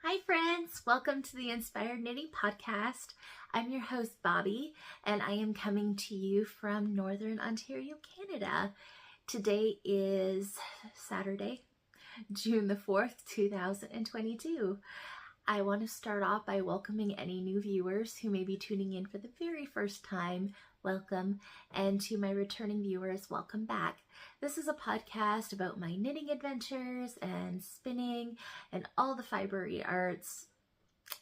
Hi friends, welcome to the Inspired Knitting Podcast. I'm your host Bobby and I am coming to you from Northern Ontario, Canada. Today is Saturday, June the 4th, 2022. I want to start off by welcoming any new viewers who may be tuning in for the very first time. Welcome, and to my returning viewers, welcome back. This is a podcast about my knitting adventures and spinning and all the fibery arts.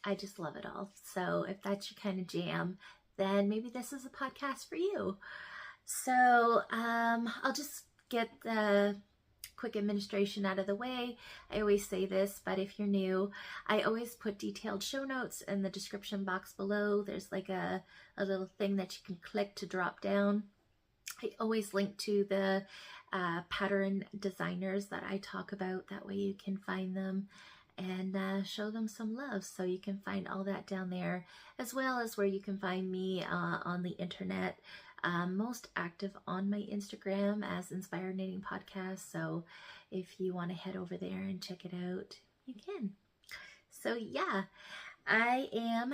I just love it all. So if that's your kind of jam, then maybe this is a podcast for you. So I'll just get the quick administration out of the way. I always say this, but if you're new, I always put detailed show notes in the description box below. There's like a little thing that you can click to drop down. I always link to the pattern designers that I talk about. That way you can find them and show them some love. So you can find all that down there, as well as where you can find me on the internet. Most active on my Instagram as Inspired Knitting Podcast. So if you want to head over there and check it out, you can. So yeah, I am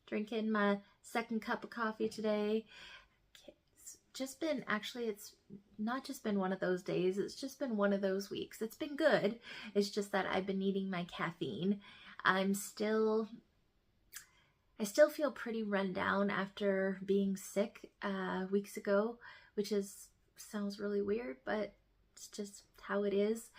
drinking my second cup of coffee today. It's just been, actually, it's not just been one of those days, it's just been one of those weeks. It's been good. It's just that I've been needing my caffeine. I still feel pretty run down after being sick weeks ago, which sounds really weird, but it's just how it is.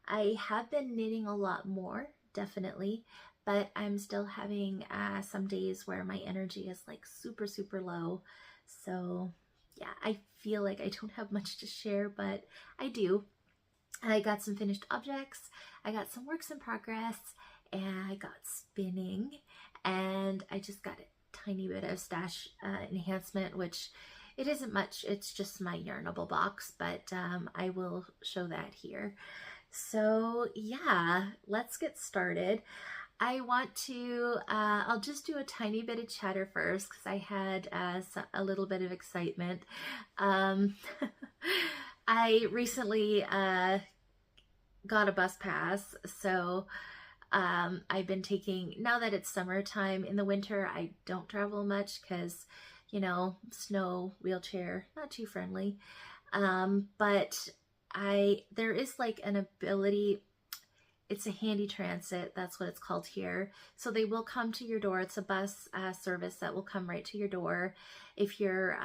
I have been knitting a lot more, definitely, but I'm still having some days where my energy is like super, super low. So yeah, I feel like I don't have much to share, but I do. I got some finished objects, I got some works in progress, and I got spinning, and I just got a tiny bit of stash enhancement, which it isn't much, it's just my Yarnable Box, but I will show that here. So yeah, let's get started. I want to, I'll just do a tiny bit of chatter first because I had a little bit of excitement. I recently got a bus pass, so I've been taking, now that it's summertime, in the winter I don't travel much because, you know, snow, wheelchair, not too friendly. But there is like an ability, it's a handy transit, that's what it's called here. So they will come to your door. It's a bus service that will come right to your door if you're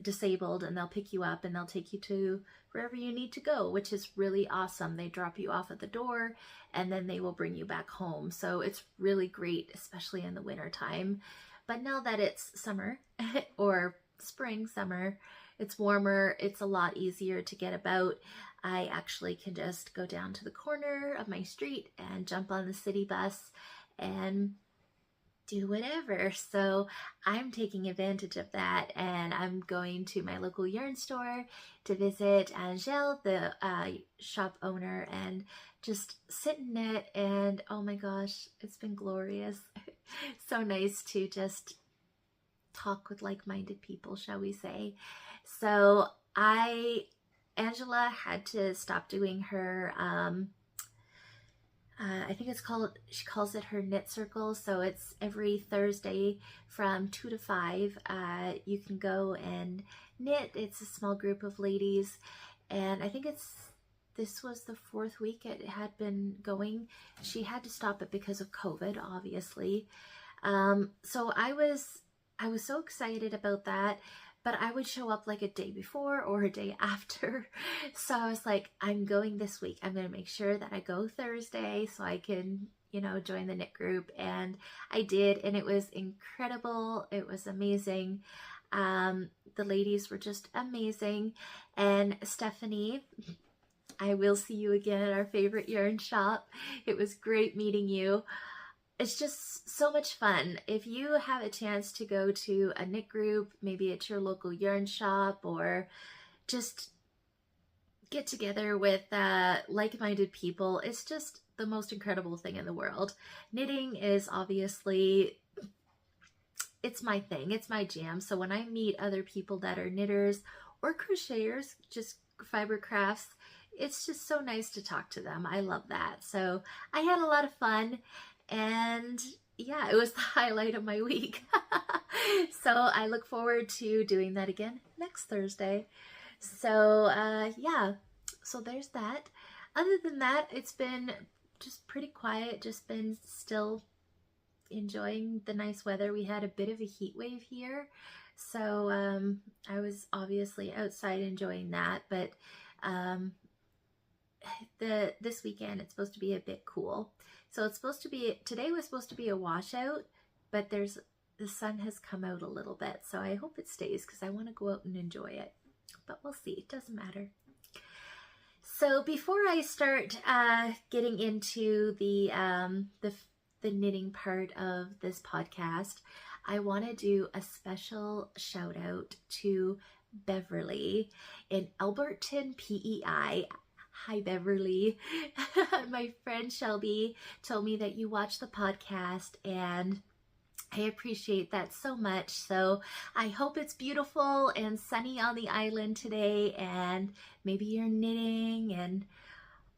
disabled, and they'll pick you up and they'll take you to wherever you need to go, which is really awesome. They drop you off at the door and then they will bring you back home. So it's really great, especially in the winter time. But now that it's summer or spring, summer, it's warmer, it's a lot easier to get about. I actually can just go down to the corner of my street and jump on the city bus and do whatever. So I'm taking advantage of that, and I'm going to my local yarn store to visit Angela, the shop owner, and just sit and knit. And oh my gosh, it's been glorious. So nice to just talk with like-minded people, shall we say. So Angela had to stop doing her, I think it's called, she calls it her knit circle. So it's every Thursday from 2 to 5. You can go and knit. It's a small group of ladies. And I think this was the 4th week it had been going. She had to stop it because of COVID, obviously. So I was so excited about that. But I would show up like a day before or a day after. So I was like, I'm going this week. I'm going to make sure that I go Thursday so I can, you know, join the knit group. And I did, and it was incredible. It was amazing. The ladies were just amazing. And Stephanie, I will see you again at our favorite yarn shop. It was great meeting you. It's just so much fun. If you have a chance to go to a knit group, maybe at your local yarn shop, or just get together with like-minded people, it's just the most incredible thing in the world. Knitting is obviously, it's my thing, it's my jam. So when I meet other people that are knitters or crocheters, just fiber crafts, it's just so nice to talk to them. I love that. So I had a lot of fun, and yeah, it was the highlight of my week. So I look forward to doing that again next Thursday. So yeah, so there's that. Other than that, it's been just pretty quiet, just been still enjoying the nice weather. We had a bit of a heat wave here, so I was obviously outside enjoying that, but this weekend it's supposed to be a bit cool. So it's supposed to be, today was supposed to be a washout, but the sun has come out a little bit, so I hope it stays because I want to go out and enjoy it, but we'll see. It doesn't matter. So before I start getting into the knitting part of this podcast, I want to do a special shout out to Beverly in Alberton, PEI. Hi, Beverly. My friend Shelby told me that you watch the podcast, and I appreciate that so much. So I hope it's beautiful and sunny on the island today, and maybe you're knitting, and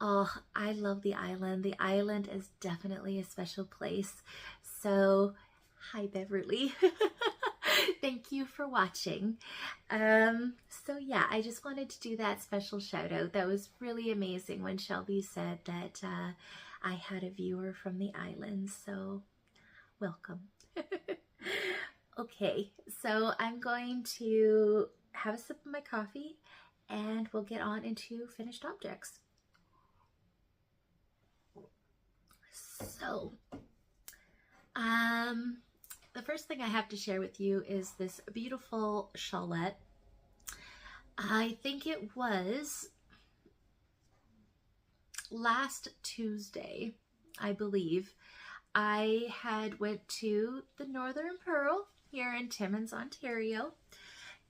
oh, I love the island. The island is definitely a special place. So hi, Beverly. Thank you for watching. So yeah, I just wanted to do that special shout out. That was really amazing when Shelby said that I had a viewer from the island. So welcome. Okay, so I'm going to have a sip of my coffee and we'll get on into finished objects. So, the first thing I have to share with you is this beautiful shawlette. I think it was last Tuesday, I believe, I had went to the Northern Pearl here in Timmins, Ontario,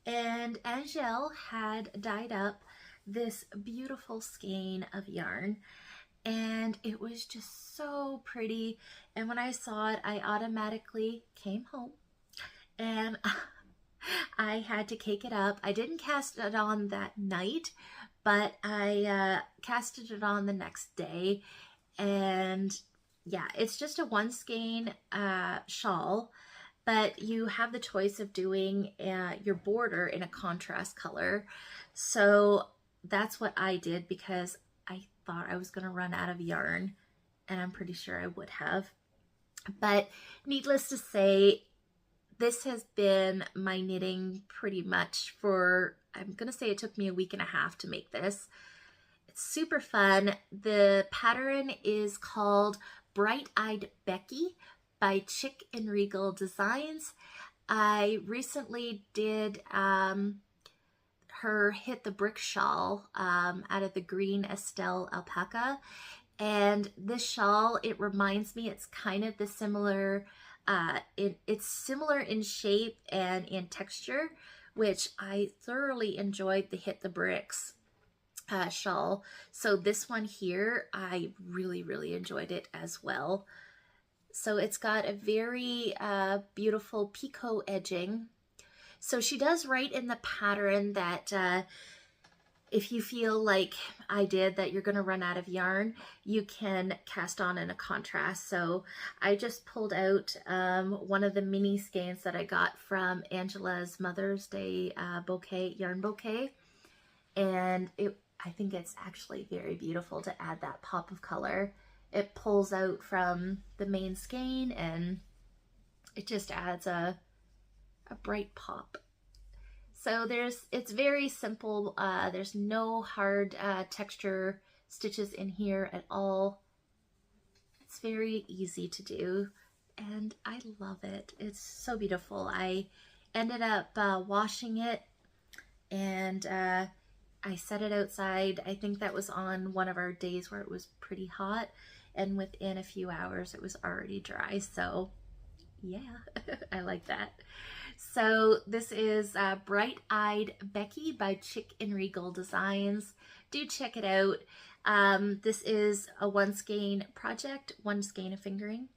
and Angel had dyed up this beautiful skein of yarn, and it was just so pretty. And when I saw it, I automatically came home and I had to cake it up. I didn't cast it on that night, but I casted it on the next day. And yeah, it's just a one skein shawl, but you have the choice of doing your border in a contrast color. So that's what I did because I thought I was going to run out of yarn, and I'm pretty sure I would have. But needless to say, this has been my knitting pretty much for, I'm going to say it took me a week and a half to make this. It's super fun. The pattern is called Bright Eyed Becky by Chick and Regal Designs. I recently did her Hit the Brick shawl out of the green Estelle alpaca, and this shawl, it reminds me, it's kind of the similar, it's similar in shape and in texture, which I thoroughly enjoyed the Hit the Bricks shawl. So this one here, I really enjoyed it as well. So it's got a very beautiful picot edging. So she does write in the pattern that if you feel like I did that you're going to run out of yarn, you can cast on in a contrast. So I just pulled out one of the mini skeins that I got from Angela's Mother's Day yarn bouquet. And I think it's actually very beautiful to add that pop of color. It pulls out from the main skein and it just adds a bright pop. So it's very simple. There's no hard texture stitches in here at all. It's very easy to do and I love it. It's so beautiful. I ended up washing it and I set it outside. I think that was on one of our days where it was pretty hot, and within a few hours it was already dry. So yeah, I like that. So this is Bright Eyed Becky by Chick and Regal Designs. Do check it out. This is a one skein project, one skein of fingering.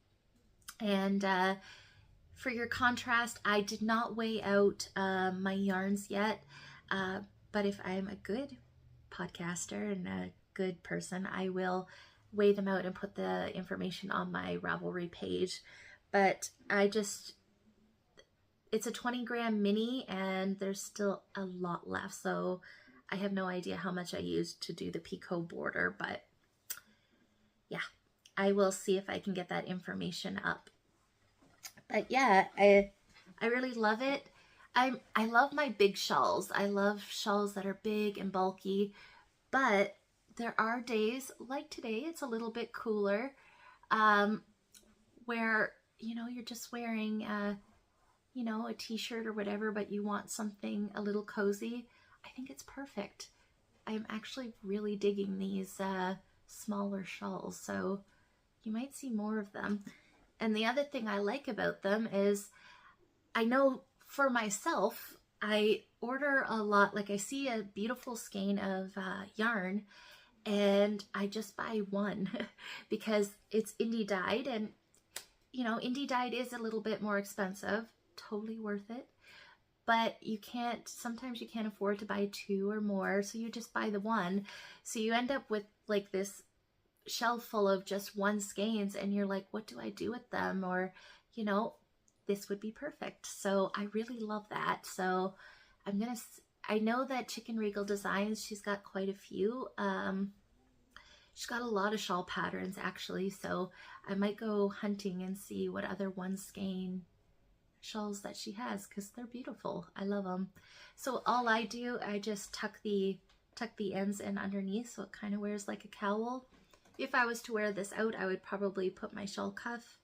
And for your contrast, I did not weigh out my yarns yet, but if I'm a good podcaster and a good person, I will weigh them out and put the information on my Ravelry page. But it's a 20-gram mini and there's still a lot left. So I have no idea how much I used to do the picot border, but yeah, I will see if I can get that information up. But yeah, I really love it. I love my big shawls. I love shawls that are big and bulky, but there are days like today, it's a little bit cooler, where, you know, you're just wearing, you know, a t-shirt or whatever, but you want something a little cozy. I think it's perfect. I'm actually really digging these smaller shawls, so you might see more of them. And the other thing I like about them is, I know for myself, I order a lot. Like, I see a beautiful skein of yarn and I just buy one because it's indie dyed, and you know, indie dyed is a little bit more expensive, totally worth it, but sometimes you can't afford to buy two or more, so you just buy the one. So you end up with like this shelf full of just one skeins, and you're like, what do I do with them? Or, you know, this would be perfect. So I really love that. So I know that Chicken Regal Designs, she's got quite a few. She's got a lot of shawl patterns actually, so I might go hunting and see what other one skein shawls that she has, because they're beautiful. I love them. So all I do, I just tuck the ends in underneath, so it kind of wears like a cowl. If I was to wear this out, I would probably put my shawl cuff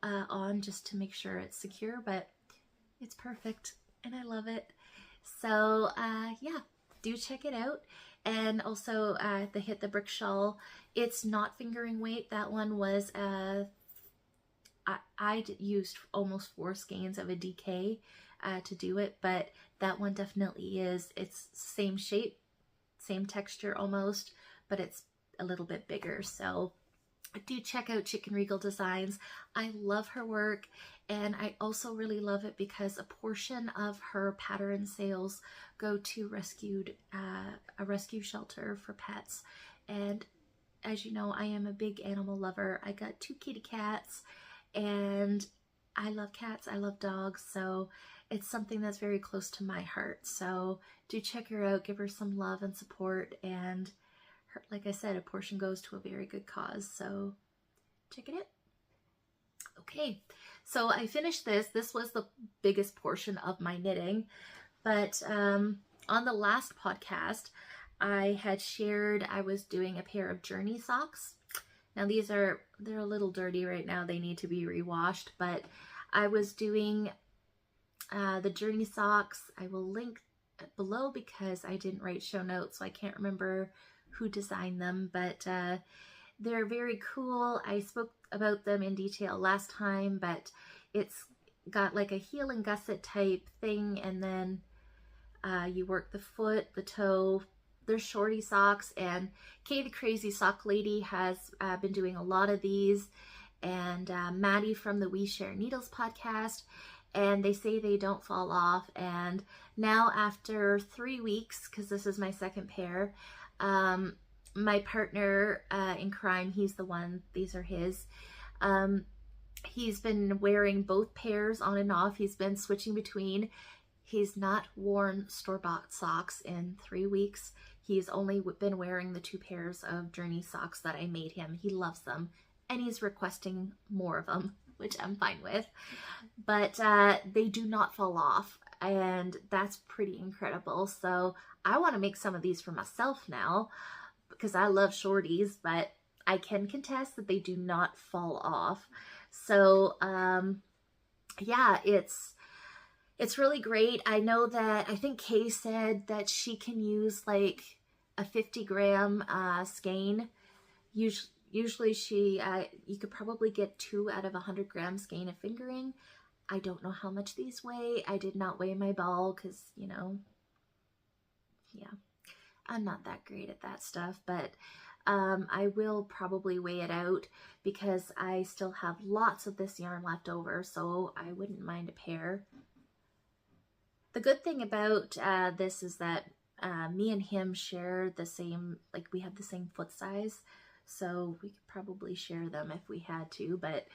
on just to make sure it's secure, but it's perfect and I love it. So yeah, do check it out. And also the Hit the Brick shawl, it's not fingering weight. That one was I used almost 4 skeins of a DK to do it, but that one definitely is. It's same shape, same texture almost, but it's a little bit bigger. So do check out Chicken Regal Designs. I love her work, and I also really love it because a portion of her pattern sales go to a rescue shelter for pets. And as you know, I am a big animal lover. I got 2 kitty cats, and I love cats, I love dogs, so it's something that's very close to my heart. So do check her out, give her some love and support, and like I said, a portion goes to a very good cause, so check it out. Okay, so I finished this. This was the biggest portion of my knitting, but on the last podcast, I had shared I was doing a pair of Journey socks. Now they're a little dirty right now. They need to be rewashed, but I was doing the Journey socks. I will link below because I didn't write show notes, so I can't remember who designed them, but they're very cool. I spoke about them in detail last time, but it's got like a heel and gusset type thing, and then you work the foot, the toe. They're shorty socks, and Kay the Crazy Sock Lady has been doing a lot of these, and Maddie from the We Share Needles podcast, and they say they don't fall off. And now after 3 weeks, because this is my second pair, my partner in crime, he's the one, these are his, he's been wearing both pairs on and off. He's been switching between. He's not worn store-bought socks in 3 weeks. He's only been wearing the 2 pairs of Journey socks that I made him. He loves them, and he's requesting more of them, which I'm fine with. But they do not fall off, and that's pretty incredible. So I want to make some of these for myself now because I love shorties, but I can contest that they do not fall off. So yeah, it's really great. I know that, I think Kay said that she can use like a 50-gram skein. Usually you could probably get 2 out of 100-gram skein of fingering. I don't know how much these weigh. I did not weigh my ball because, you know, yeah, I'm not that great at that stuff, but I will probably weigh it out because I still have lots of this yarn left over, so I wouldn't mind a pair. The good thing about this is that Me and him share the same, like we have the same foot size, so we could probably share them if we had to. But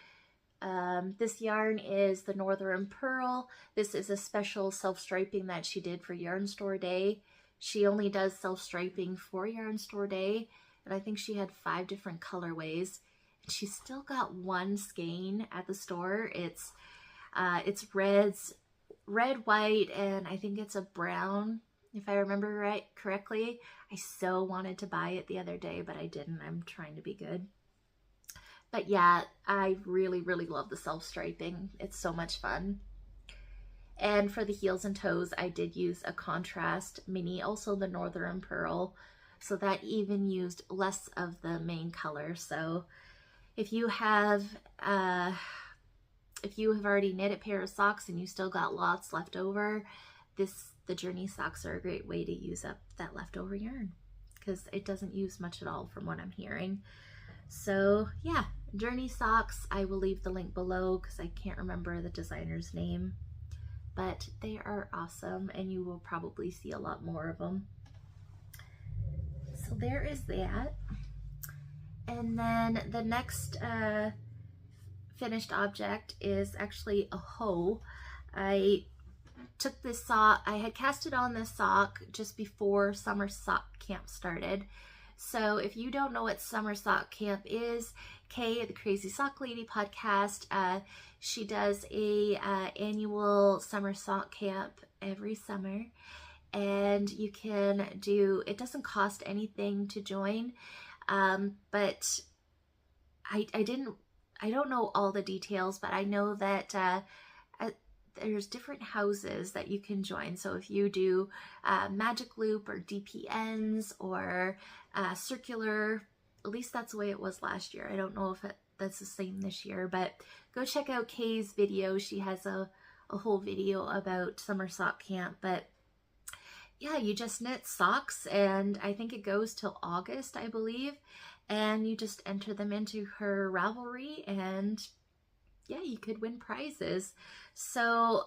this yarn is the Northern Pearl. This is a special self-striping that she did for Yarn Store Day. She only does self-striping for Yarn Store Day, and I think she had 5 different colorways. And she's still got one skein at the store. It's red, white, and I think it's a brown, if I remember correctly. I so wanted to buy it the other day, but I didn't. I'm trying to be good. But yeah, I really, really love the self-striping. It's so much fun. And for the heels and toes, I did use a contrast mini, also the Northern Pearl. So that even used less of the main color. So if you have already knit a pair of socks and you still got lots left over, the Journey socks are a great way to use up that leftover yarn, because it doesn't use much at all from what I'm hearing. So yeah, Journey socks, I will leave the link below because I can't remember the designer's name, but they are awesome and you will probably see a lot more of them. So there is that. And then the next finished object is actually a hoe. I took this sock, I had casted on this sock just before summer sock camp started. So if you don't know what summer sock camp is, Kay, the Crazy Sock Lady podcast, she does a annual summer sock camp every summer, and you can do, it doesn't cost anything to join, but I don't know all the details, but I know that there's different houses that you can join. So if you do Magic Loop or DPNs or circular, at least that's the way it was last year. I don't know if that's the same this year, but go check out Kay's video. She has a whole video about summer sock camp. But yeah, you just knit socks, and I think it goes till August, I believe, and you just enter them into her Ravelry, and yeah, you could win prizes. So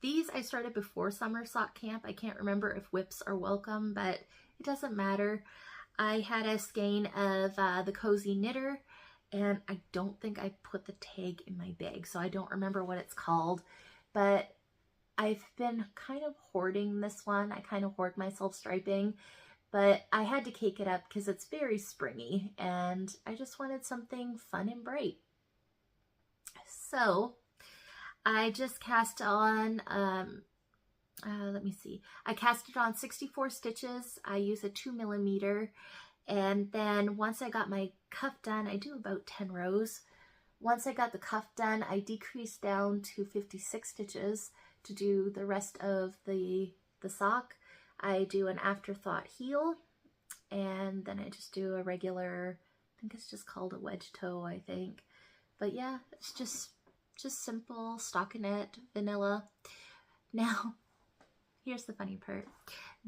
these I started before summer sock camp. I can't remember if whips are welcome, but it doesn't matter. I had a skein of the Cozy Knitter, and I don't think I put the tag in my bag, so I don't remember what it's called, but I've been kind of hoarding this one. I kind of hoard my self-striping, but I had to cake it up because it's very springy, and I just wanted something fun and bright. So I just cast on, let me see, I cast it on 64 stitches. I use a 2mm, and then once I got my cuff done, I do about 10 rows. Once I got the cuff done, I decreased down to 56 stitches to do the rest of the sock. I do an afterthought heel, and then I just do a regular, I think it's just called a wedge toe, I think. But yeah, it's just simple stockinette, vanilla. Now, here's the funny part.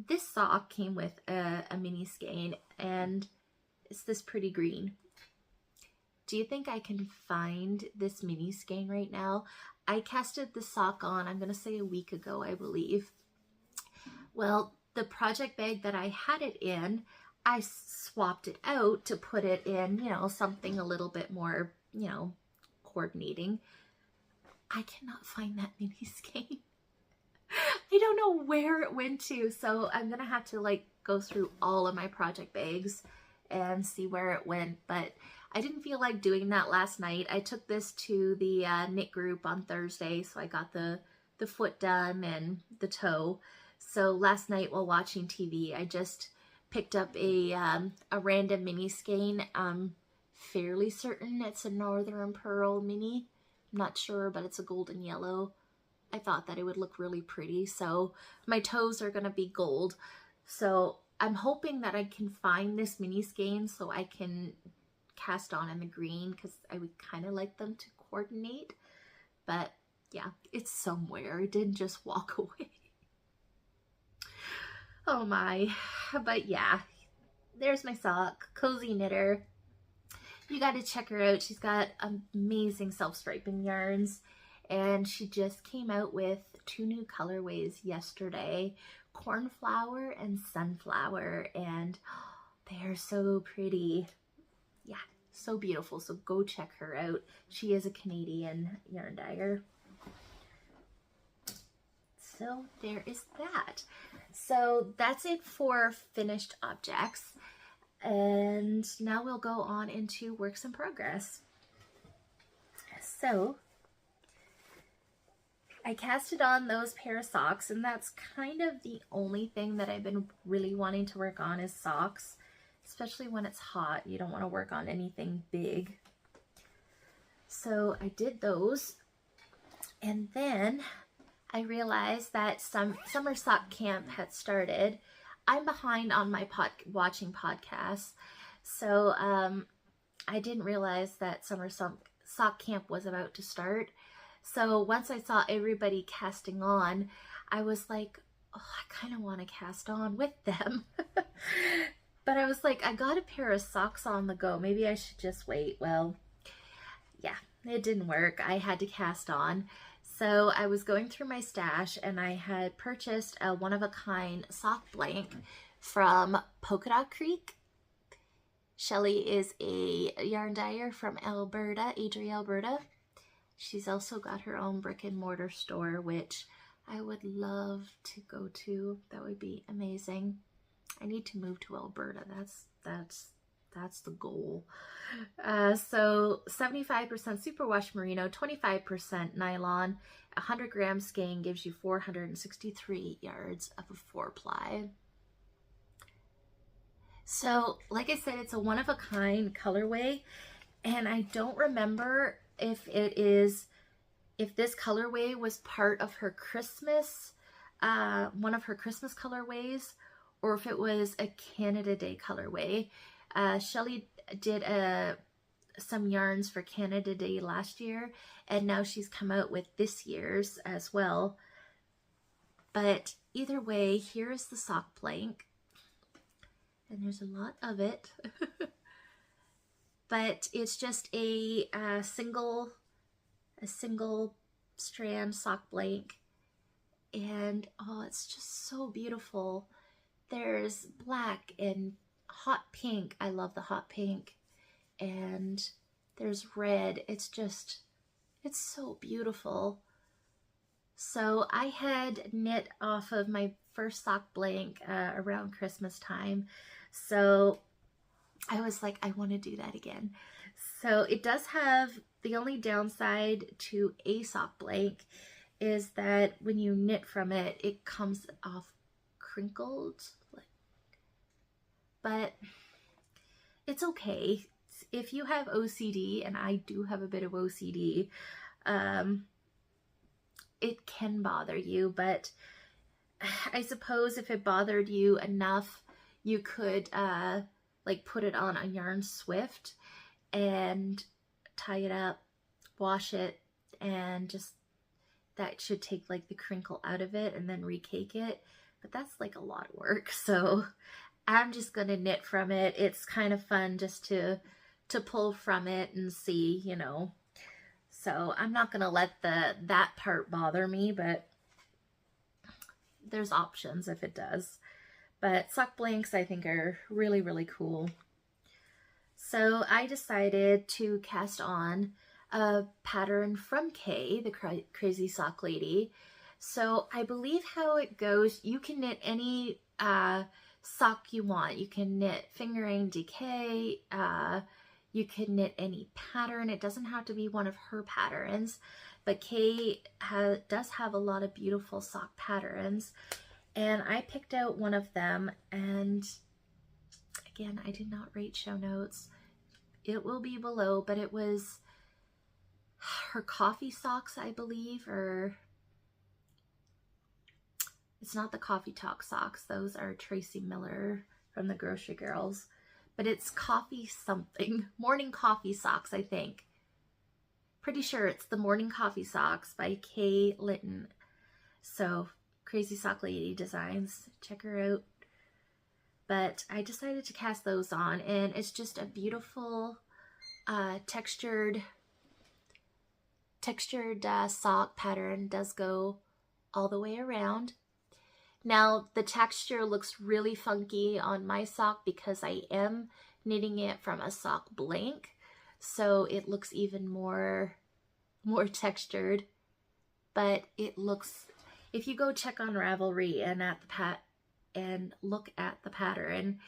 This sock came with a mini skein, and it's this pretty green. Do you think I can find this mini skein right now? I casted the sock on, I'm going to say a week ago, I believe. Well, the project bag that I had it in, I swapped it out to put it in, you know, something a little bit more, you know, coordinating. I cannot find that mini skein. I don't know where it went to, so I'm gonna have to like go through all of my project bags and see where it went, but I didn't feel like doing that last night. I took this to the knit group on Thursday, so I got the foot done and the toe. So last night while watching TV, I just picked up a random mini skein. I'm fairly certain it's a Northern Pearl mini. I'm not sure, but it's a golden yellow. I thought that it would look really pretty. So my toes are going to be gold. So I'm hoping that I can find this mini skein so I can cast on in the green, because I would kind of like them to coordinate. But yeah, it's somewhere. It didn't just walk away. Oh my. But yeah, there's my sock. Cozy Knitter. You got to check her out. She's got amazing self-striping yarns, and she just came out with 2 new colorways yesterday. cornflower and sunflower, and they are so pretty. Yeah, so beautiful. So go check her out. She is a Canadian yarn dyer. So there is that. So that's it for finished objects. And now we'll go on into works in progress. So I casted on those pair of socks, and that's kind of the only thing that I've been really wanting to work on is socks, especially when it's hot. You don't want to work on anything big. So I did those, and then I realized that summer sock camp had started. I'm behind on my watching podcasts, so I didn't realize that summer sock camp was about to start. So once I saw everybody casting on, I was like, oh, I kind of want to cast on with them. But I was like, I got a pair of socks on the go. Maybe I should just wait. Well, yeah, it didn't work. I had to cast on. So I was going through my stash, and I had purchased a one-of-a-kind sock blank from Polka Dot Creek. Shelly is a yarn dyer from Alberta, Andrea, Alberta. She's also got her own brick and mortar store, which I would love to go to. That would be amazing. I need to move to Alberta. That's the goal. So 75% superwash merino, 25% nylon, 100 gram skein gives you 463 yards of a 4-ply. So like I said, it's a one-of-a-kind colorway, and I don't remember if this colorway was part of her Christmas, one of her Christmas colorways, or if it was a Canada Day colorway. Shelly did some yarns for Canada Day last year, and now she's come out with this year's as well. But either way, here is the sock blank, and there's a lot of it. But it's just a single strand sock blank, and oh, it's just so beautiful. There's black and hot pink. I love the hot pink. And there's red. It's so beautiful. So I had knit off of my first sock blank around Christmas time. So I was like, I want to do that again. So it does have, the only downside to a sock blank is that when you knit from it, it comes off crinkled. But it's okay. If you have OCD, and I do have a bit of OCD, it can bother you. But I suppose if it bothered you enough, you could like put it on a yarn swift and tie it up, wash it, and just, that should take like the crinkle out of it, and then recake it. But that's like a lot of work, so I'm just gonna knit from it. It's kind of fun just to pull from it and see, you know. So I'm not gonna let that part bother me, but there's options if it does. But sock blanks I think are really, really cool. So I decided to cast on a pattern from Kay, the Crazy Sock Lady. So I believe how it goes, you can knit any sock you want. You can knit Fingering Decay, you can knit any pattern. It doesn't have to be one of her patterns, but Kay does have a lot of beautiful sock patterns. And I picked out one of them, and again, I did not rate show notes. It will be below, but it was her coffee socks, I believe, or it's not the Coffee Talk socks. Those are Tracy Miller from the Grocery Girls, but it's coffee something. Morning Coffee Socks, I think. Pretty sure it's the Morning Coffee Socks by Kay Litton. So Crazy Sock Lady Designs, check her out. But I decided to cast those on, and it's just a beautiful textured sock pattern. Does go all the way around, Now the texture looks really funky on my sock because I am knitting it from a sock blank, so it looks even more textured. But it looks, if you go check on Ravelry and look at the pattern,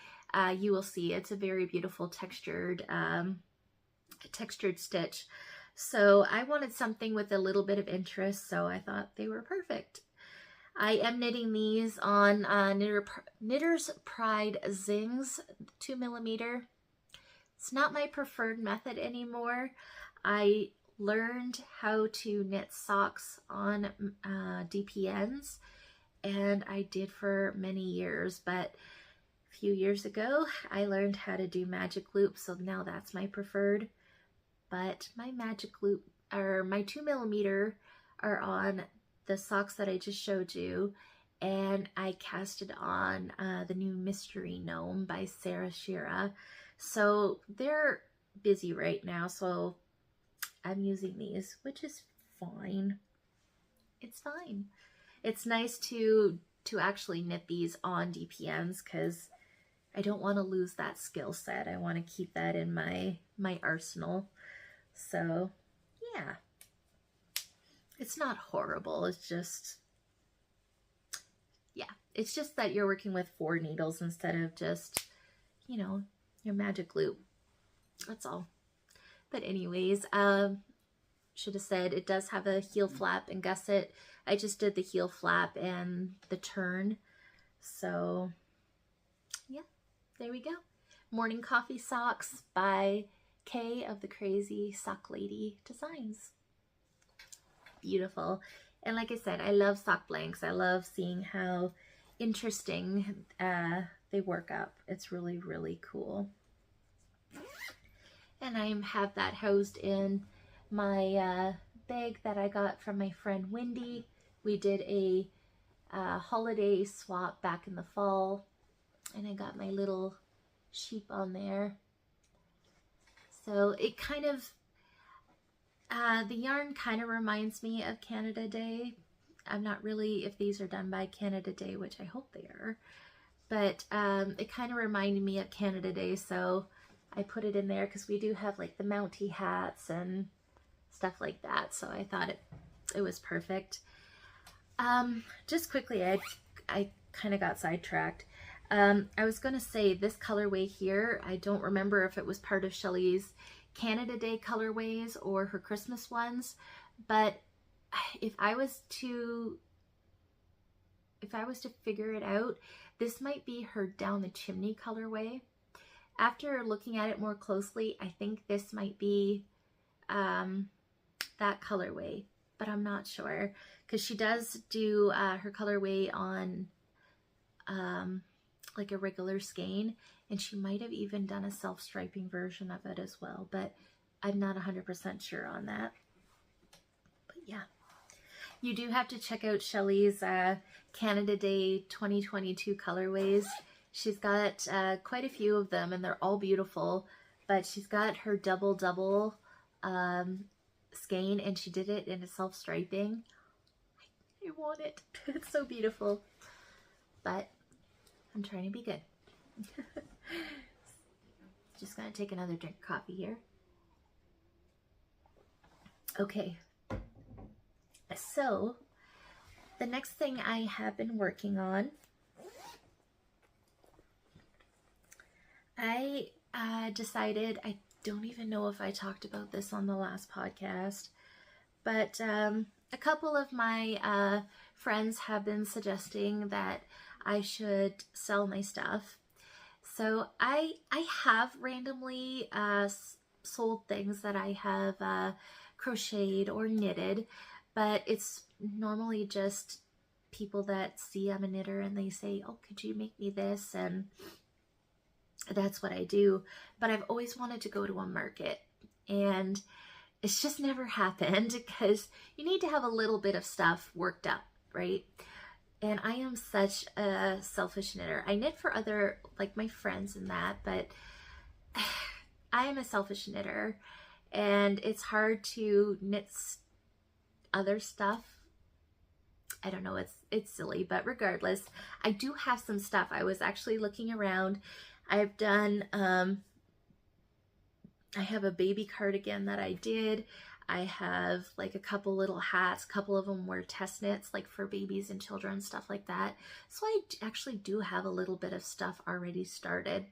you will see it's a very beautiful textured stitch. So I wanted something with a little bit of interest, so I thought they were perfect. I am knitting these on Knitter's Pride Zings 2mm. It's not my preferred method anymore. I learned how to knit socks on DPNs, and I did for many years, but a few years ago I learned how to do magic loop, so now that's my preferred. But my magic loop, or my 2mm, are on the socks that I just showed you, and I casted on the new Mystery Gnome by Sarah Shira. So they're busy right now, so I'm using these, which is fine. It's fine. It's nice to actually knit these on DPNs because I don't want to lose that skill set. I want to keep that in my arsenal. So yeah, it's not horrible. It's just, yeah, it's just that you're working with 4 needles instead of just, you know, your magic loop. That's all. But anyways, should have said it does have a heel flap and gusset. I just did the heel flap and the turn. So yeah, there we go. Morning Coffee Socks by Kay of the Crazy Sock Lady Designs. Beautiful. And like I said, I love sock blanks. I love seeing how interesting they work up. It's really, really cool. And I have that housed in my bag that I got from my friend Wendy. We did a holiday swap back in the fall, and I got my little sheep on there. So it kind of, the yarn kind of reminds me of Canada Day. I'm not really if these are done by Canada Day, which I hope they are, but it kind of reminded me of Canada Day, so I put it in there because we do have like the Mountie hats and stuff like that, so I thought it was perfect. Just quickly, I kind of got sidetracked. I was going to say this colorway here, I don't remember if it was part of Shelley's Canada Day colorways or her Christmas ones, but if I was to figure it out, this might be her Down the Chimney colorway. After looking at it more closely, I think this might be that colorway, but I'm not sure because she does do her colorway on like a regular skein, and she might have even done a self-striping version of it as well, but I'm not 100% sure on that. But yeah, you do have to check out Shelley's Canada Day 2022 colorways. She's got quite a few of them, and they're all beautiful, but she's got her double skein, and she did it in a self-striping. I want it. It's so beautiful, but I'm trying to be good. Just gonna take another drink of coffee here. Okay, so the next thing I have been working on, I decided, I don't even know if I talked about this on the last podcast, but a couple of my friends have been suggesting that I should sell my stuff. So I have randomly sold things that I have crocheted or knitted, but it's normally just people that see I'm a knitter and they say, oh, could you make me this? And that's what I do. But I've always wanted to go to a market, and it's just never happened because you need to have a little bit of stuff worked up, right? And I am such a selfish knitter. I knit for other, like my friends and that, but I am a selfish knitter, and it's hard to knit other stuff I don't know, it's silly, but regardless, I do have some stuff. I was actually looking around. I've done, I have a baby cardigan that I did. I have like a couple little hats. A couple of them were test knits, like for babies and children, stuff like that. So I actually do have a little bit of stuff already started,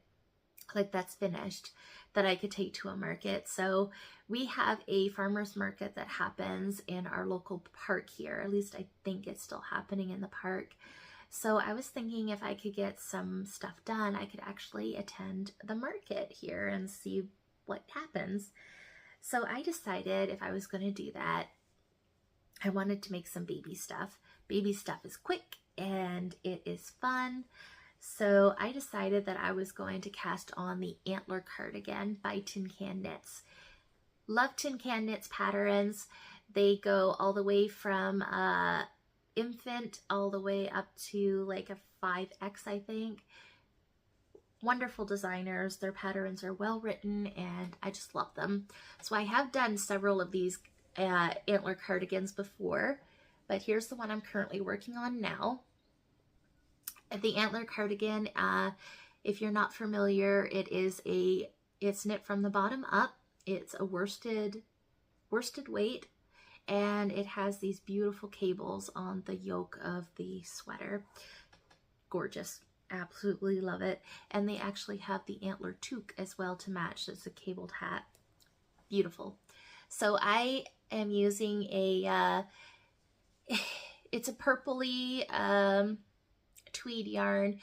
like that's finished, that I could take to a market. So we have a farmer's market that happens in our local park here. At least I think it's still happening in the park. So I was thinking if I could get some stuff done, I could actually attend the market here and see what happens. So I decided if I was going to do that, I wanted to make some baby stuff. Baby stuff is quick and it is fun. So I decided that I was going to cast on the Antler Cardigan by Tin Can Knits. Love Tin Can Knits patterns. They go all the way from infant all the way up to like a 5X, I think. Wonderful designers. Their patterns are well written and I just love them. So I have done several of these Antler cardigans before, but here's the one I'm currently working on now. The Antler Cardigan, if you're not familiar, it's knit from the bottom up. It's a worsted weight, and it has these beautiful cables on the yoke of the sweater. Gorgeous. Absolutely love it. And they actually have the antler toque as well to match. It's a cabled hat. Beautiful. So I am using it's a purpley tweed yarn.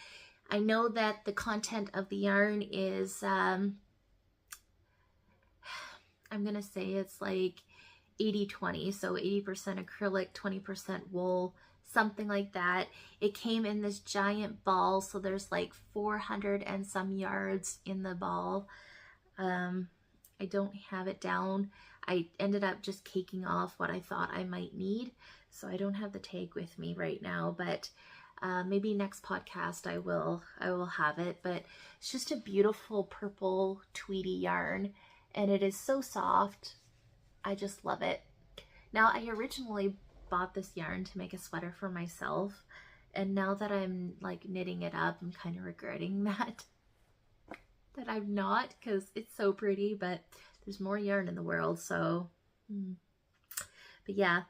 I know that the content of the yarn is, I'm going to say it's like 80-20. So 80% acrylic, 20% wool, something like that. It came in this giant ball. So there's like 400 and some yards in the ball. I don't have it down. I ended up just caking off what I thought I might need. So I don't have the tag with me right now, but maybe next podcast I will have it. But it's just a beautiful purple tweedy yarn, and it is so soft. I just love it. Now, I originally bought this yarn to make a sweater for myself, and now that I'm like knitting it up, I'm kind of regretting that I'm not, because it's so pretty, but there's more yarn in the world. So but yeah,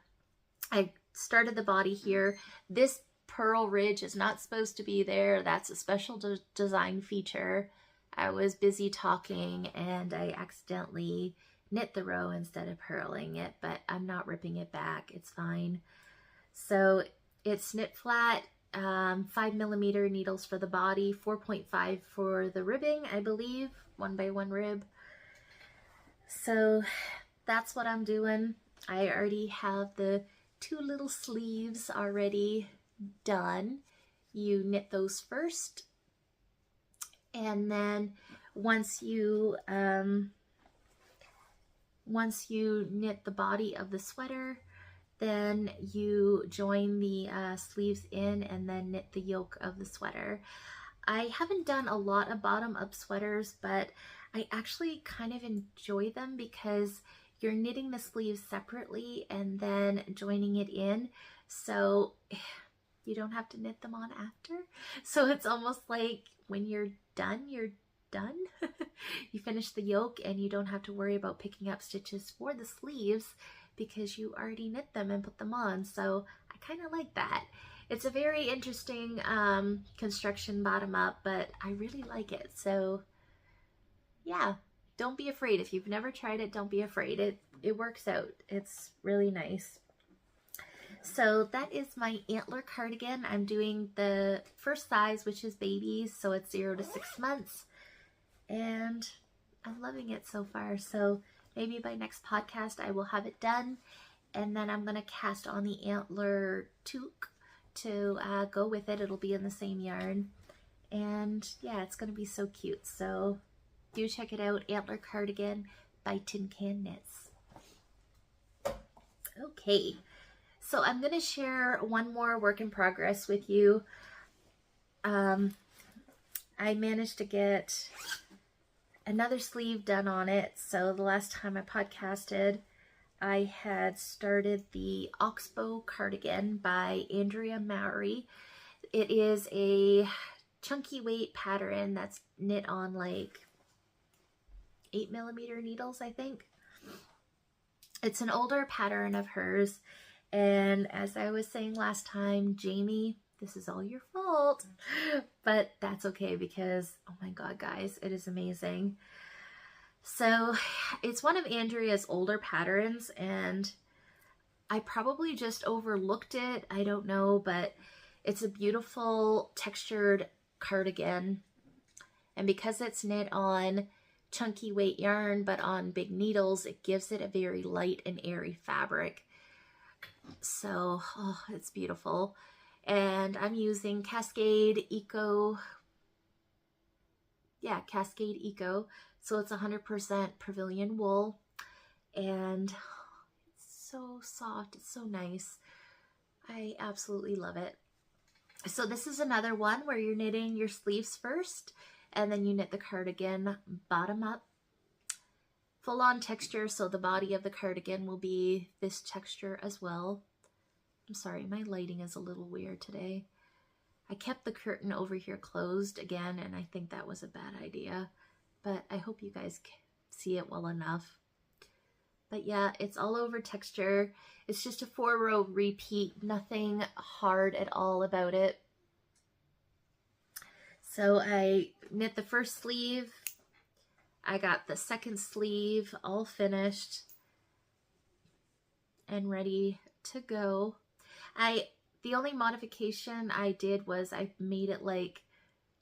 I started the body here. This purl ridge is not supposed to be there. That's a special design feature. I was busy talking and I accidentally knit the row instead of purling it, but I'm not ripping it back. It's fine. So it's knit flat, 5mm needles for the body, 4.5 for the ribbing, I believe, 1x1 rib. So that's what I'm doing. I already have the 2 little sleeves already done. You knit those first, and then once you knit the body of the sweater, then you join the sleeves in and then knit the yoke of the sweater. I haven't done a lot of bottom up sweaters, but I actually kind of enjoy them because you're knitting the sleeves separately and then joining it in, so you don't have to knit them on after. So it's almost like when you're done, you're done. You finish the yoke and you don't have to worry about picking up stitches for the sleeves because you already knit them and put them on. So I kind of like that. It's a very interesting construction bottom up, but I really like it. So yeah, don't be afraid. If you've never tried it, don't be afraid. It works out. It's really nice. So that is my Antler cardigan. I'm doing the first size, which is babies, so it's 0 to 6 months. And I'm loving it so far. So maybe by next podcast I will have it done. And then I'm going to cast on the antler toque to go with it. It'll be in the same yarn. And yeah, it's going to be so cute. So do check it out, Antler Cardigan by Tin Can Knits. Okay, so I'm going to share one more work in progress with you. I managed to get another sleeve done on it. So the last time I podcasted, I had started the Oxbow Cardigan by Andrea Mowry. It is a chunky weight pattern that's knit on like 8mm needles, I think. It's an older pattern of hers, and as I was saying last time, Jamie, this is all your fault, but that's okay because, oh my god, guys, it is amazing. So it's one of Andrea's older patterns, and I probably just overlooked it. I don't know, but it's a beautiful textured cardigan. And because it's knit on chunky weight yarn, but on big needles, it gives it a very light and airy fabric. So, oh, it's beautiful. And I'm using Cascade Eco. Yeah, Cascade Eco. So it's 100% Pavilion wool, and it's so soft. It's so nice. I absolutely love it. So this is another one where you're knitting your sleeves first, and then you knit the cardigan bottom up. Full on texture, so the body of the cardigan will be this texture as well. I'm sorry, my lighting is a little weird today. I kept the curtain over here closed again, and I think that was a bad idea. But I hope you guys can see it well enough. But yeah, it's all over texture. It's just a 4-row repeat, nothing hard at all about it. So I knit the first sleeve. I got the second sleeve all finished and ready to go. The only modification I did was I made it like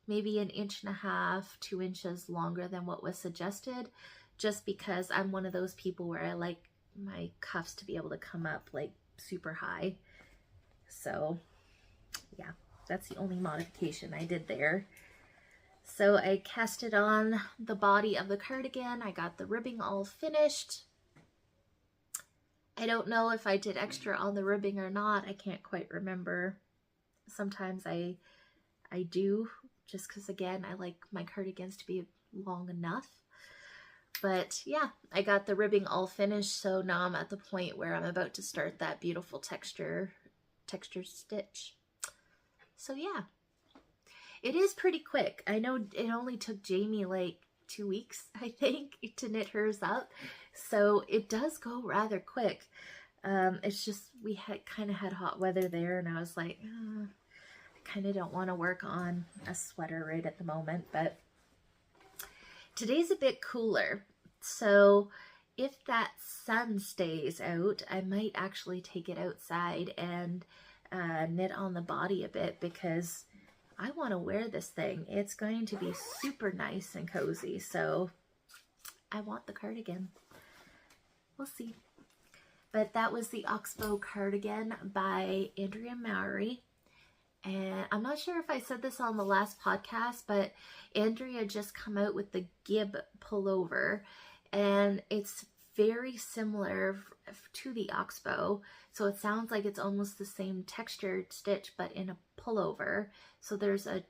maybe 1.5 inches, 2 inches longer than what was suggested, just because I'm one of those people where I like my cuffs to be able to come up like super high. So yeah, that's the only modification I did there. So I cast it on the body of the cardigan. I got the ribbing all finished. I don't know if I did extra on the ribbing or not. I can't quite remember. Sometimes I do, just because again, I like my cardigans to be long enough. But yeah, I got the ribbing all finished, so now I'm at the point where I'm about to start that beautiful texture stitch. So yeah, it is pretty quick. I know it only took Jamie like 2 weeks, I think, to knit hers up, so it does go rather quick. It's just we kind of had hot weather there, and I was like, I kind of don't want to work on a sweater right at the moment, but today's a bit cooler, so if that sun stays out, I might actually take it outside and knit on the body a bit, because I want to wear this thing. It's going to be super nice and cozy, so I want the cardigan. We'll see. But that was the Oxbow Cardigan by Andrea Mowry. And I'm not sure if I said this on the last podcast, but Andrea just come out with the Gib pullover, and it's very similar to the Oxbow. So it sounds like it's almost the same textured stitch, but in a pullover. So there's a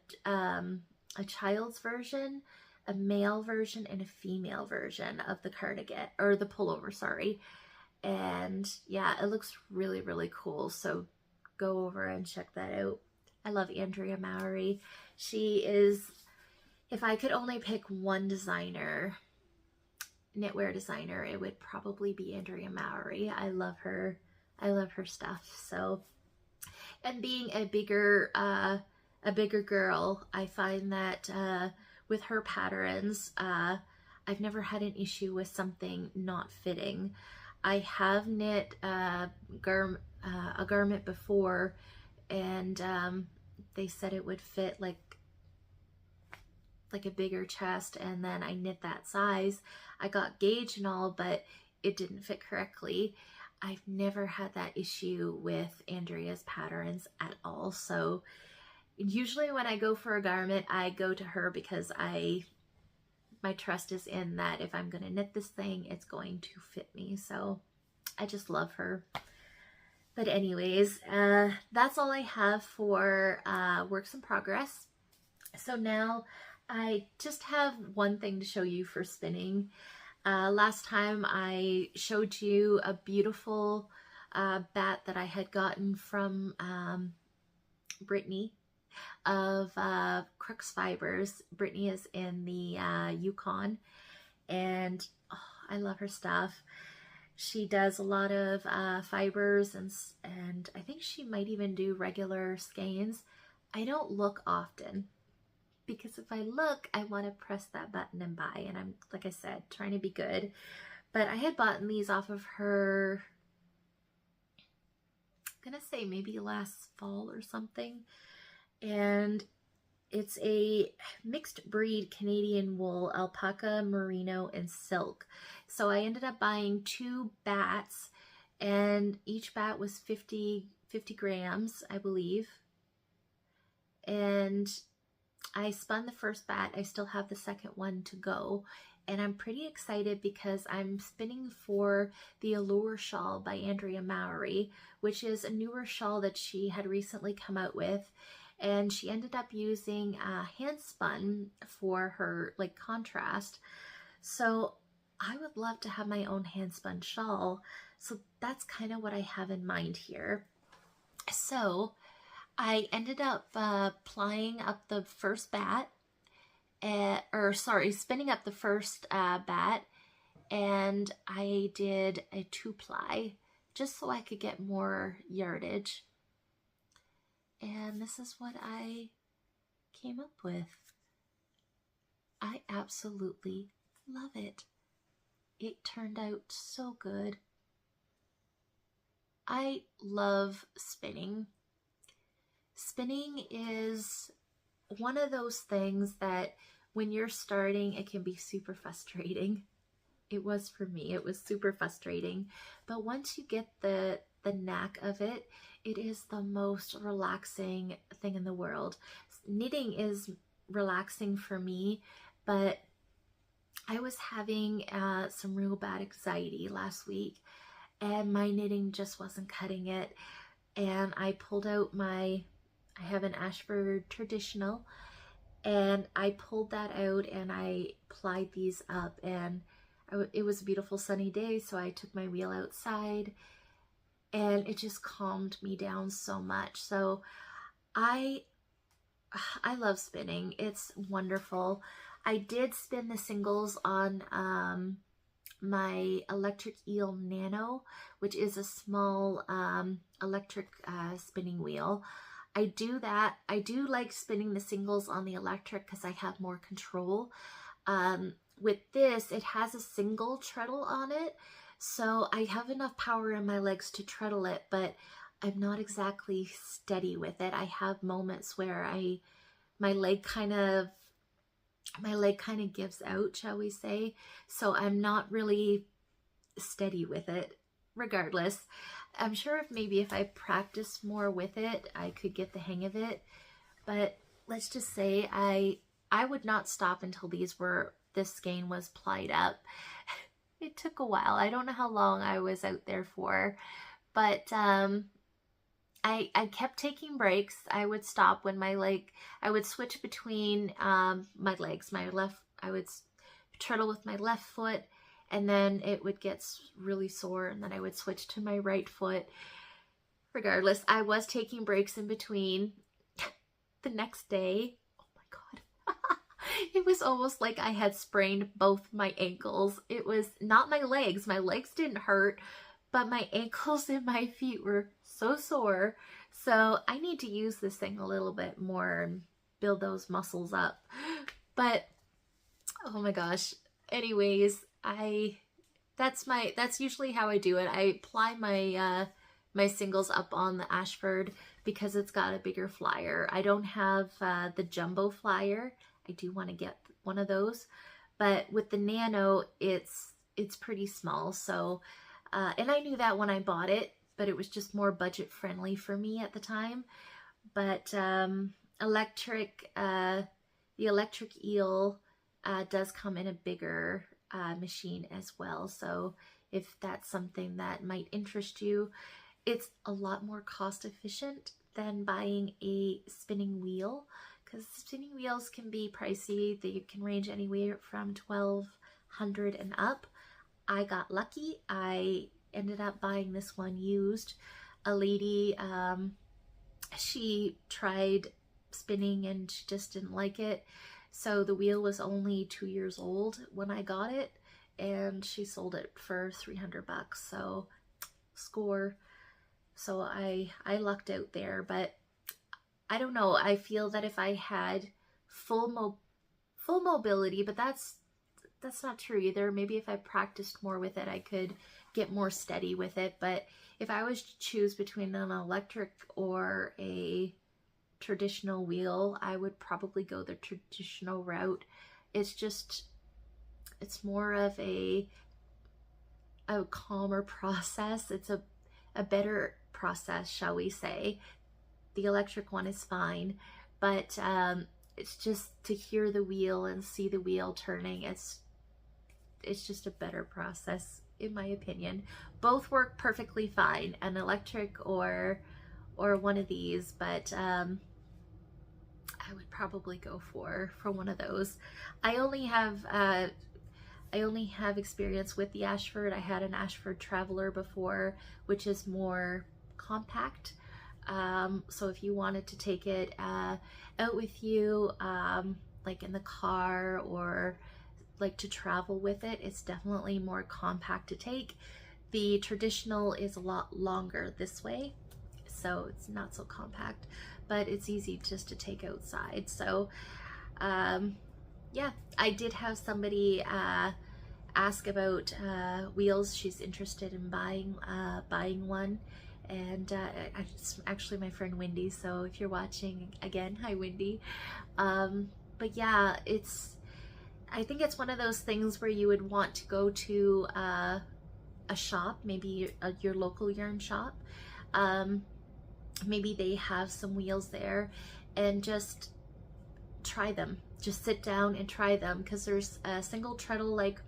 child's version, a male version, and a female version of the cardigan, or the pullover, sorry. And yeah, it looks really, really cool. So go over and check that out. I love Andrea Mowry. She is, if I could only pick one designer, knitwear designer, it would probably be Andrea Mowry. I love her. I love her stuff. So, and being a bigger girl, I find that with her patterns, I've never had an issue with something not fitting. I have knit a garment before, and they said it would fit like a bigger chest, and then I knit that size. I got gauge and all, but it didn't fit correctly. I've never had that issue with Andrea's patterns at all. So usually when I go for a garment, I go to her because my trust is in that if I'm going to knit this thing, it's going to fit me. So I just love her. But anyways, that's all I have for works in progress. So now I just have one thing to show you for spinning. Last time I showed you a beautiful bat that I had gotten from Brittany of Crooks Fibers. Brittany is in the Yukon, and oh, I love her stuff. She does a lot of fibers, and I think she might even do regular skeins. I don't look often, because if I look, I want to press that button and buy, and I'm, like I said, trying to be good. But I had bought these off of her, I'm gonna say maybe last fall or something, and it's a mixed breed Canadian wool, alpaca, merino, and silk. So I ended up buying 2 bats, and each bat was 50 grams, I believe. And I spun the first bat. I still have the second one to go, and I'm pretty excited because I'm spinning for the Allure Shawl by Andrea Mowry, which is a newer shawl that she had recently come out with, and she ended up using hand spun for her like contrast. So I would love to have my own hand spun shawl. So that's kind of what I have in mind here. So I ended up plying up the first bat, spinning up the first bat, and I did a 2-ply just so I could get more yardage. And this is what I came up with. I absolutely love it. It turned out so good. I love spinning. Spinning is one of those things that when you're starting, it can be super frustrating. It was for me. It was super frustrating. But once you get the knack of it, it is the most relaxing thing in the world. Knitting is relaxing for me, but I was having some real bad anxiety last week, and my knitting just wasn't cutting it. And I pulled out I have an Ashford traditional, and I pulled that out and I plied these up, and it was a beautiful sunny day, so I took my wheel outside, and it just calmed me down so much. So I love spinning. It's wonderful. I did spin the singles on my Electric Eel Nano, which is a small electric spinning wheel. I do that. I do like spinning the singles on the electric because I have more control. With this, it has a single treadle on it, so I have enough power in my legs to treadle it, but I'm not exactly steady with it. I have moments where my leg kind of gives out, shall we say, so I'm not really steady with it. Regardless, I'm sure if I practice more with it, I could get the hang of it. But let's just say I would not stop until this skein was plied up. It took a while. I don't know how long I was out there for, but I kept taking breaks. I would stop when I would switch between my legs. I would treadle with my left foot, and then it would get really sore, and then I would switch to my right foot. Regardless, I was taking breaks in between. The next day, oh my God, it was almost like I had sprained both my ankles. It was not my legs. My legs didn't hurt, but my ankles and my feet were so sore. So I need to use this thing a little bit more and build those muscles up. But oh my gosh. Anyways, that's usually how I do it. I ply my singles up on the Ashford because it's got a bigger flyer. I don't have the jumbo flyer. I do want to get one of those, but with the Nano, it's pretty small. So, and I knew that when I bought it, but it was just more budget friendly for me at the time. But the Electric Eel does come in a bigger machine as well. So if that's something that might interest you, it's a lot more cost efficient than buying a spinning wheel, because spinning wheels can be pricey. They can range anywhere from $1,200 and up. I got lucky. I ended up buying this one used. A lady, she tried spinning and she just didn't like it. So the wheel was only 2 years old when I got it, and she sold it for 300 bucks. So score. So I lucked out there, but I don't know. I feel that if I had full mobility, but that's not true either. Maybe if I practiced more with it, I could get more steady with it. But if I was to choose between an electric or a traditional wheel, I would probably go the traditional route. It's more of a calmer process. It's a better process, shall we say. The electric one is fine, but it's just to hear the wheel and see the wheel turning. It's just a better process, in my opinion. Both work perfectly fine, an electric or one of these, but I would probably go for one of those. I only have experience with the Ashford. I had an Ashford Traveler before, which is more compact. So if you wanted to take it out with you, like in the car, or like to travel with it, it's definitely more compact to take. The traditional is a lot longer this way, so it's not so compact, but it's easy just to take outside. So yeah, I did have somebody ask about wheels. She's interested in buying one, and it's actually my friend Wendy, so if you're watching, again, hi Wendy. But yeah, I think it's one of those things where you would want to go to a shop, maybe your local yarn shop. Maybe they have some wheels there, and just try them. Just sit down and try them, because there's a single treadle like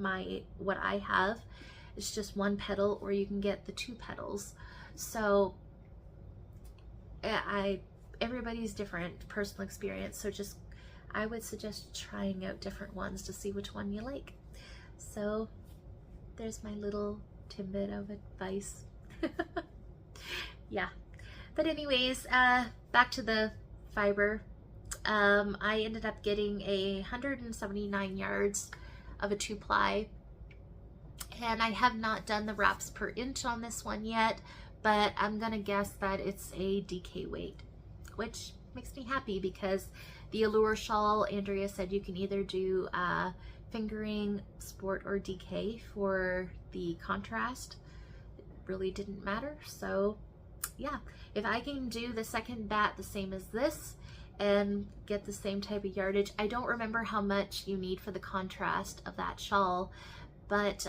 what I have. It's just one pedal, or you can get the 2 pedals. So everybody's different personal experience. So I would suggest trying out different ones to see which one you like. So there's my little tidbit of advice. Yeah. But anyways, back to the fiber. I ended up getting 179 yards of a 2-ply, and I have not done the wraps per inch on this one yet, but I'm gonna guess that it's a DK weight, which makes me happy, because the Allure Shawl, Andrea said you can either do fingering, sport, or DK for the contrast. It really didn't matter. So yeah, if I can do the second bat the same as this and get the same type of yardage. I don't remember how much you need for the contrast of that shawl, but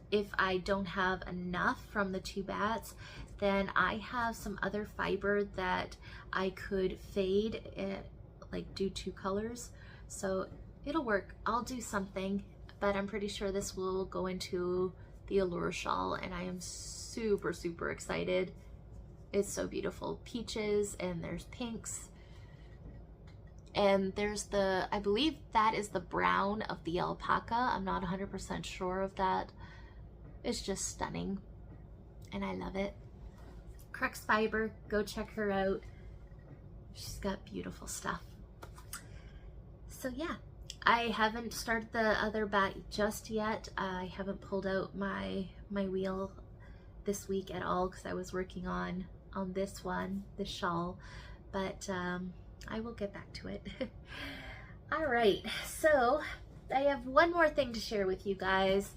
if I don't have enough from the 2 bats, then I have some other fiber that I could fade it, like do 2 colors. So it'll work. I'll do something, but I'm pretty sure this will go into the Allure Shawl, and I am super, super excited. It's so beautiful. Peaches, and there's pinks. And there's I believe that is the brown of the alpaca. I'm not 100% sure of that. It's just stunning, and I love it. Crux Fiber, go check her out. She's got beautiful stuff. So yeah, I haven't started the other bat just yet. I haven't pulled out my wheel this week at all, because I was working on this one, this shawl, but I will get back to it. All right, so I have one more thing to share with you guys.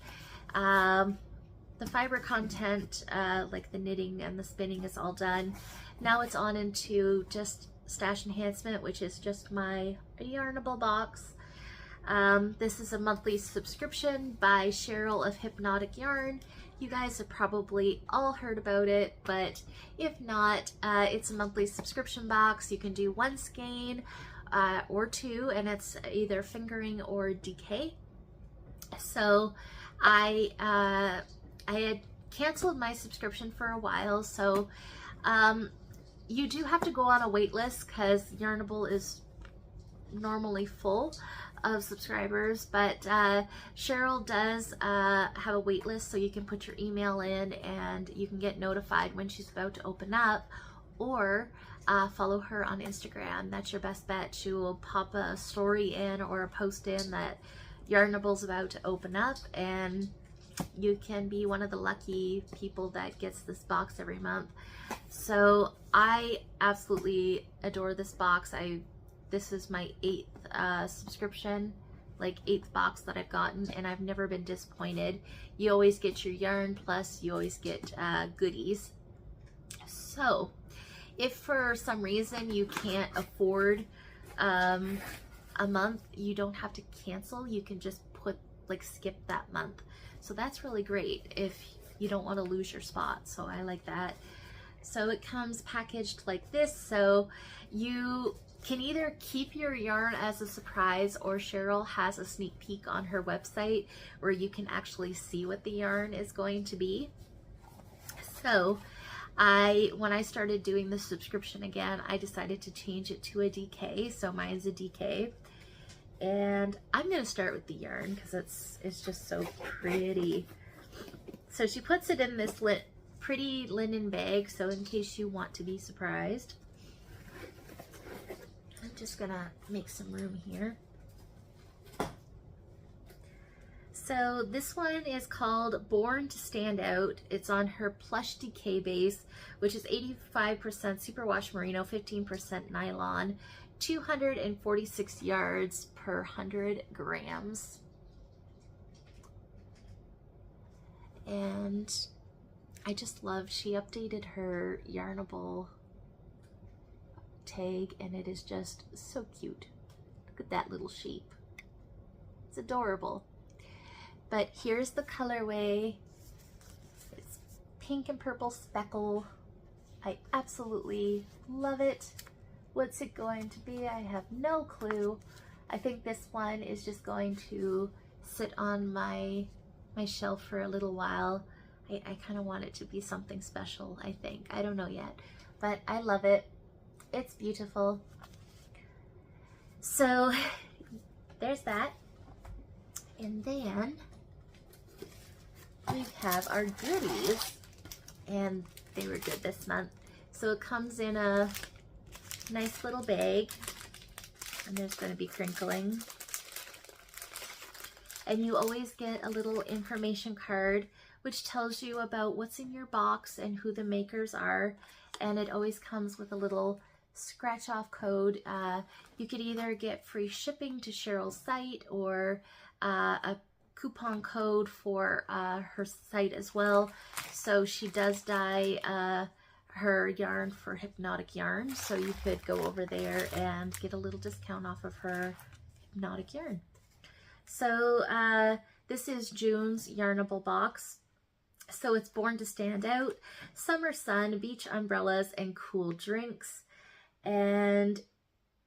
The fiber content, like the knitting and the spinning, is all done. Now it's on into just stash enhancement, which is just my Yarnable Box. This is a monthly subscription by Cheryl of Hypnotic Yarn. You guys have probably all heard about it, but if not, it's a monthly subscription box. You can do 1 skein or 2, and it's either fingering or DK. So I had canceled my subscription for a while, so you do have to go on a wait list, because Yarnable is normally full. of subscribers, but Cheryl does have a wait list, so you can put your email in and you can get notified when she's about to open up, or follow her on Instagram. That's your best bet. She will pop a story in or a post in that Yarnable's about to open up, and you can be one of the lucky people that gets this box every month. So I absolutely adore this box. This is my 8th subscription, like 8th box that I've gotten, and I've never been disappointed. You always get your yarn, plus you always get goodies. So if for some reason you can't afford a month, you don't have to cancel. You can just skip that month. So that's really great if you don't want to lose your spot. So I like that. So it comes packaged like this, so you can either keep your yarn as a surprise, or Cheryl has a sneak peek on her website where you can actually see what the yarn is going to be. So when I started doing the subscription again, I decided to change it to a DK, so mine's a DK. And I'm going to start with the yarn because it's just so pretty. So she puts it in this pretty linen bag, so in case you want to be surprised. I'm just gonna make some room here. So this one is called Born to Stand Out. It's on her plush DK base, which is 85% superwash merino, 15% nylon, 246 yards per 100 grams. And I just love, she updated her Yarnable tag, and it is just so cute. Look at that little sheep. It's adorable. But here's the colorway. It's pink and purple speckle. I absolutely love it. What's it going to be? I have no clue. I think this one is just going to sit on my shelf for a little while. I kind of want it to be something special, I think. I don't know yet, but I love it. It's beautiful. So there's that. And then we have our goodies, and they were good this month. So it comes in a nice little bag, and there's going to be crinkling. And you always get a little information card which tells you about what's in your box and who the makers are. And it always comes with a little scratch off code. You could either get free shipping to Cheryl's site, or a coupon code for her site as well. So she does dye her yarn for Hypnotic Yarn, so you could go over there and get a little discount off of her Hypnotic Yarn. So this is June's Yarnable Box. So it's Born to Stand Out, Summer Sun, Beach Umbrellas, and Cool Drinks. And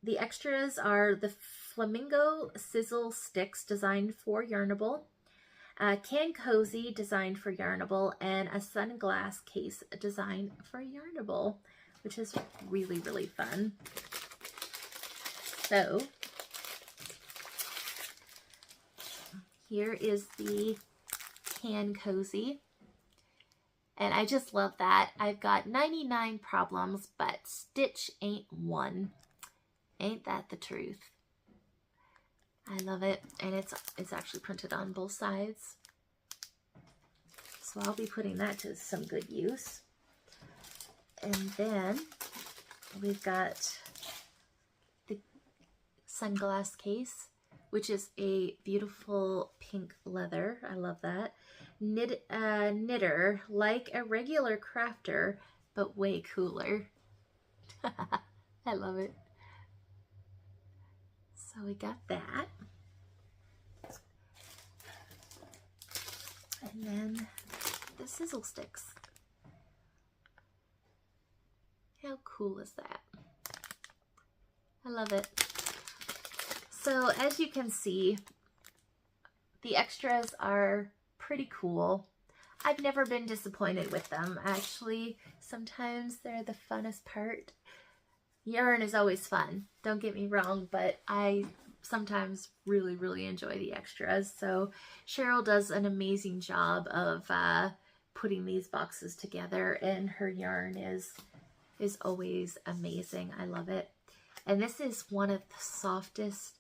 the extras are the Flamingo Sizzle Sticks designed for Yarnable, Can Cozy designed for Yarnable, and a sunglass case designed for Yarnable, which is really, really fun. So here is the Can Cozy. And I just love that. I've got 99 problems, but stitch ain't one. Ain't that the truth? I love it. And it's actually printed on both sides. So I'll be putting that to some good use. And then we've got the sunglass case, which is a beautiful pink leather. I love that. Knitter, like a regular crafter, but way cooler. I love it. So we got that. And then the sizzle sticks. How cool is that? I love it. So as you can see, the extras are pretty cool. I've never been disappointed with them. Actually, sometimes they're the funnest part. Yarn is always fun, don't get me wrong, but I sometimes really enjoy the extras. So Cheryl does an amazing job of putting these boxes together, and her yarn is always amazing. I love it. And this is one of the softest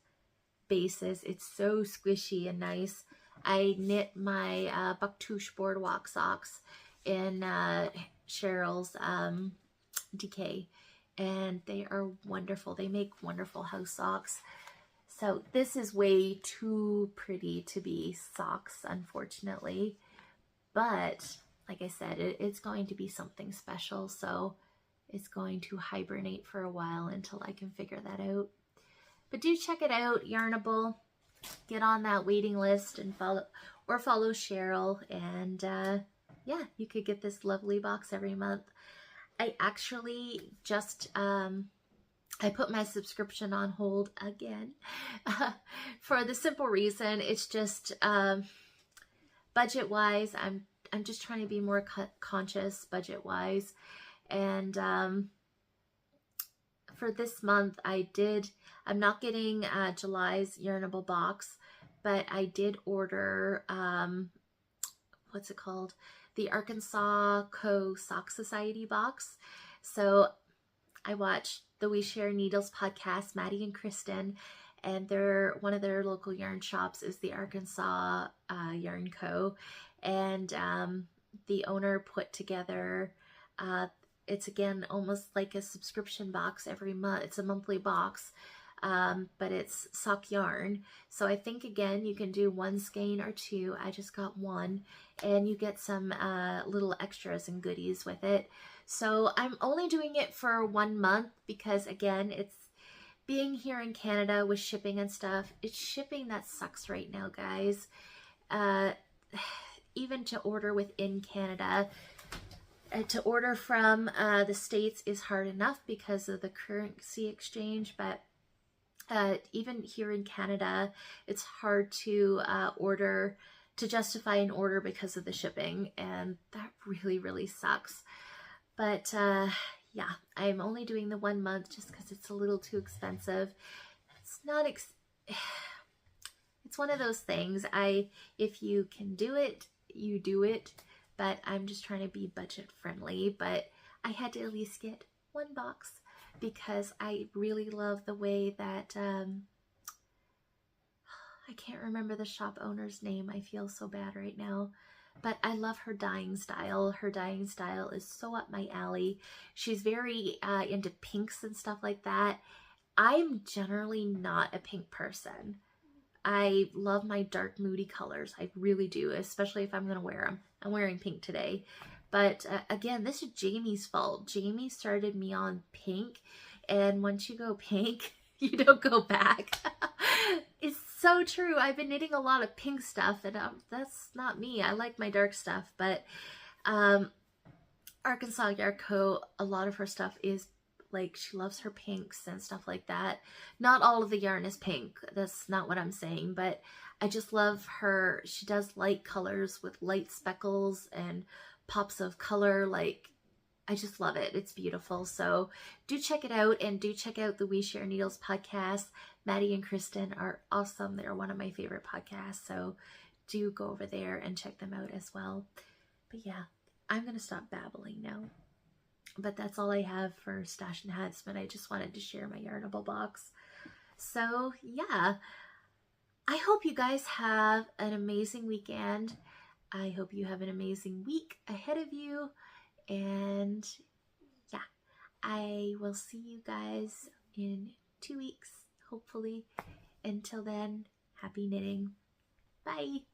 bases. It's so squishy and nice. I knit my Bucktooth Boardwalk socks in Cheryl's DK, and they are wonderful. They make wonderful house socks. So this is way too pretty to be socks, unfortunately. But like I said, it's going to be something special. So it's going to hibernate for a while until I can figure that out. But do check it out, Yarnable. Get on that waiting list and follow Cheryl. And yeah, you could get this lovely box every month. I actually just... I put my subscription on hold again for the simple reason it's just budget wise. I'm just trying to be more conscious budget wise, and for this month I'm not getting July's Yarnable box, but I did order what's it called, the Arkansas Co Sock Society box. So I watched the We Share Needles podcast, Maddie and Kristen, and one of their local yarn shops is the Arkansas Yarn Co. And the owner put together, it's again almost like a subscription box every month. It's a monthly box, but it's sock yarn. So I think again you can do one skein or two. I just got one, and you get some little extras and goodies with it. So I'm only doing it for 1 month because, again, it's being here in Canada with shipping and stuff. It's shipping that sucks right now, guys. Even to order within Canada, to order from the States is hard enough because of the currency exchange, but even here in Canada, it's hard to justify an order because of the shipping, and that really sucks. But yeah, I'm only doing the 1 month just because it's a little too expensive. It's not, it's one of those things. If you can do it, you do it. But I'm just trying to be budget friendly. But I had to at least get one box because I really love the way that, I can't remember the shop owner's name. I feel so bad right now. But I love her dyeing style. Her dyeing style is so up my alley. She's very into pinks and stuff like that. I'm generally not a pink person. I love my dark, moody colors. I really do, especially if I'm going to wear them. I'm wearing pink today. But again, this is Jamie's fault. Jamie started me on pink. And once you go pink, you don't go back. It's so true. I've been knitting a lot of pink stuff, and that's not me. I like my dark stuff, but Arkansas Yarn Co, a lot of her stuff is like, she loves her pinks and stuff like that. Not all of the yarn is pink. That's not what I'm saying, but I just love her. She does light colors with light speckles and pops of color. Like, I just love it. It's beautiful. So do check it out, and do check out the We Share Needles podcast. Maddie and Kristen are awesome. They're one of my favorite podcasts. So do go over there and check them out as well. But yeah, I'm going to stop babbling now. But that's all I have for Stash and Hats, but I just wanted to share my Yarnable box. So yeah, I hope you guys have an amazing weekend. I hope you have an amazing week ahead of you. And yeah, I will see you guys in 2 weeks, hopefully. Until then, happy knitting. Bye.